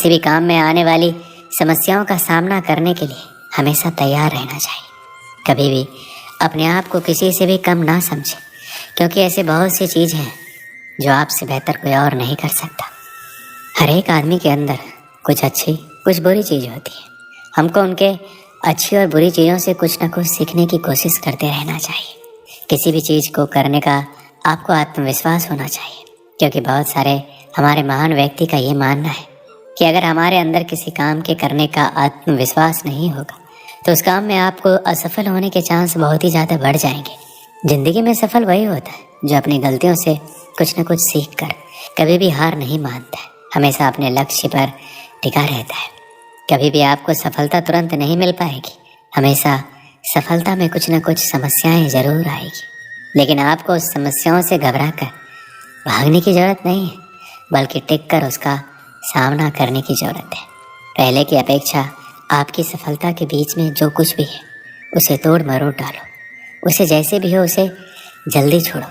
किसी भी काम में आने वाली समस्याओं का सामना करने के लिए हमेशा तैयार रहना चाहिए। कभी भी अपने आप को किसी से भी कम ना समझें, क्योंकि ऐसे बहुत सी चीज़ हैं जो आपसे बेहतर कोई और नहीं कर सकता। हर एक आदमी के अंदर कुछ अच्छी कुछ बुरी चीज़ होती है। हमको उनके अच्छी और बुरी चीज़ों से कुछ ना कुछ सीखने की कोशिश करते रहना चाहिए। किसी भी चीज़ को करने का आपको आत्मविश्वास होना चाहिए, क्योंकि बहुत सारे हमारे महान व्यक्ति का ये मानना है कि अगर हमारे अंदर किसी काम के करने का आत्मविश्वास नहीं होगा तो उस काम में आपको असफल होने के चांस बहुत ही ज़्यादा बढ़ जाएंगे। ज़िंदगी में सफल वही होता है जो अपनी गलतियों से कुछ न कुछ सीख कर कभी भी हार नहीं मानता है, हमेशा अपने लक्ष्य पर टिका रहता है। कभी भी आपको सफलता तुरंत नहीं मिल पाएगी, हमेशा सफलता में कुछ न कुछ समस्याएं ज़रूर आएगी, लेकिन आपको उस समस्याओं से घबरा कर भागने की ज़रूरत नहीं है, बल्कि टिक कर उसका सामना करने की ज़रूरत है। पहले की अपेक्षा आपकी सफलता के बीच में जो कुछ भी है उसे तोड़ मरोड़ डालो, उसे जैसे भी हो उसे जल्दी छोड़ो,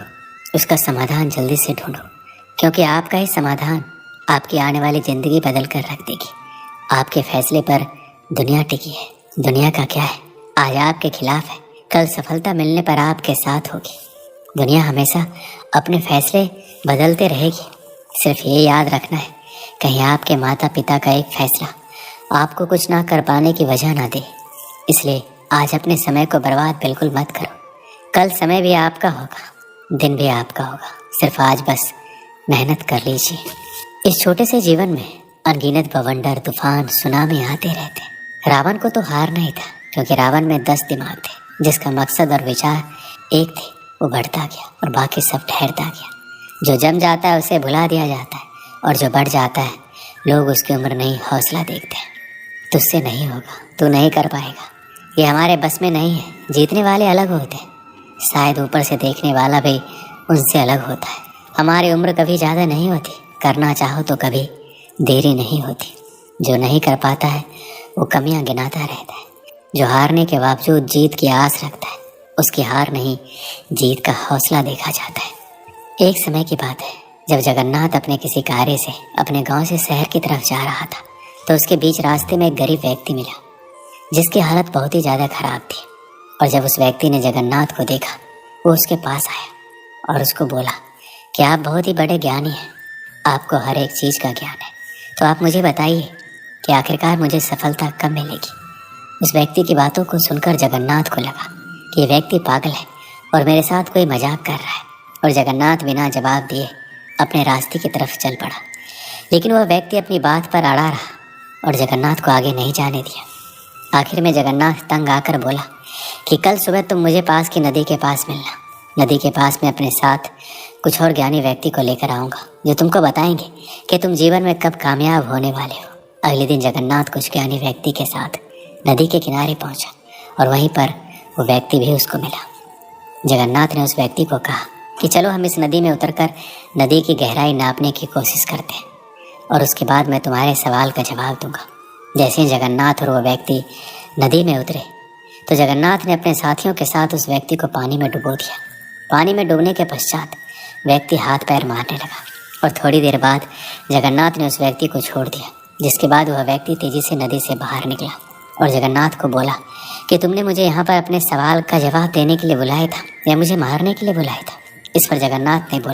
उसका समाधान जल्दी से ढूंढो, क्योंकि आपका ही समाधान आपकी आने वाली ज़िंदगी बदल कर रख देगी। आपके फैसले पर दुनिया टिकी है। दुनिया का क्या है, आज आपके खिलाफ है, कल सफलता मिलने पर आपके साथ होगी। दुनिया हमेशा अपने फैसले बदलते रहेगी। सिर्फ ये याद रखना है कहीं आपके माता पिता का एक फैसला आपको कुछ ना कर पाने की वजह ना दे। इसलिए आज अपने समय को बर्बाद बिल्कुल मत करो। कल समय भी आपका होगा, दिन भी आपका होगा। सिर्फ आज बस मेहनत कर लीजिए। इस छोटे से जीवन में अनगिनत बवंडर, तूफान, सुनामी आते रहते। रावण को तो हार नहीं था, क्योंकि रावण में 10 दिमाग थे। जिसका मकसद और विचार एक थे वो बढ़ता गया और बाकी सब ठहरता गया। जो जम जाता है उसे भुला दिया जाता है, और जो बढ़ जाता है लोग उसकी उम्र नहीं हौसला देखते हैं। तुझसे नहीं होगा, तू नहीं कर पाएगा, ये हमारे बस में नहीं है। जीतने वाले अलग होते हैं, शायद ऊपर से देखने वाला भी उनसे अलग होता है। हमारी उम्र कभी ज़्यादा नहीं होती, करना चाहो तो कभी देरी नहीं होती। जो नहीं कर पाता है वो कमियां गिनाता रहता है। जो हारने के बावजूद जीत की आस रखता है उसकी हार नहीं जीत का हौसला देखा जाता है। एक समय की बात है, जब जगन्नाथ अपने किसी कार्य से अपने गांव से शहर की तरफ जा रहा था तो उसके बीच रास्ते में एक गरीब व्यक्ति मिला जिसकी हालत बहुत ही ज़्यादा खराब थी। और जब उस व्यक्ति ने जगन्नाथ को देखा वो उसके पास आया और उसको बोला कि आप बहुत ही बड़े ज्ञानी हैं, आपको हर एक चीज़ का ज्ञान है, तो आप मुझे बताइए कि आखिरकार मुझे सफलता कब मिलेगी। उस व्यक्ति की बातों को सुनकर जगन्नाथ को लगा कि ये व्यक्ति पागल है और मेरे साथ कोई मजाक कर रहा है, और जगन्नाथ बिना जवाब दिए अपने रास्ते की तरफ चल पड़ा। लेकिन वह व्यक्ति अपनी बात पर अड़ा रहा और जगन्नाथ को आगे नहीं जाने दिया। आखिर में जगन्नाथ तंग आकर बोला कि कल सुबह तुम मुझे पास की नदी के पास मिलना। नदी के पास मैं अपने साथ कुछ और ज्ञानी व्यक्ति को लेकर आऊँगा जो तुमको बताएंगे कि तुम जीवन में कब कामयाब होने वाले हो। अगले दिन जगन्नाथ कुछ ज्ञानी व्यक्ति के साथ नदी के किनारे पहुँचा और वहीं पर वो व्यक्ति भी उसको मिला। जगन्नाथ ने उस व्यक्ति को कहा कि चलो हम इस नदी में उतरकर नदी की गहराई नापने की कोशिश करते हैं, और उसके बाद मैं तुम्हारे सवाल का जवाब दूंगा। जैसे ही जगन्नाथ और वो व्यक्ति नदी में उतरे तो जगन्नाथ ने अपने साथियों के साथ उस व्यक्ति को पानी में डुबो दिया। पानी में डूबने के पश्चात व्यक्ति हाथ पैर मारने लगा और थोड़ी देर बाद जगन्नाथ ने उस व्यक्ति को छोड़ दिया, जिसके बाद वह व्यक्ति तेजी से नदी से बाहर निकला और जगन्नाथ को बोला कि तुमने मुझे यहाँ पर अपने सवाल का जवाब देने के लिए बुलाया था या मुझे मारने के लिए बुलाया था। इस पर जगन्नाथ ने बोला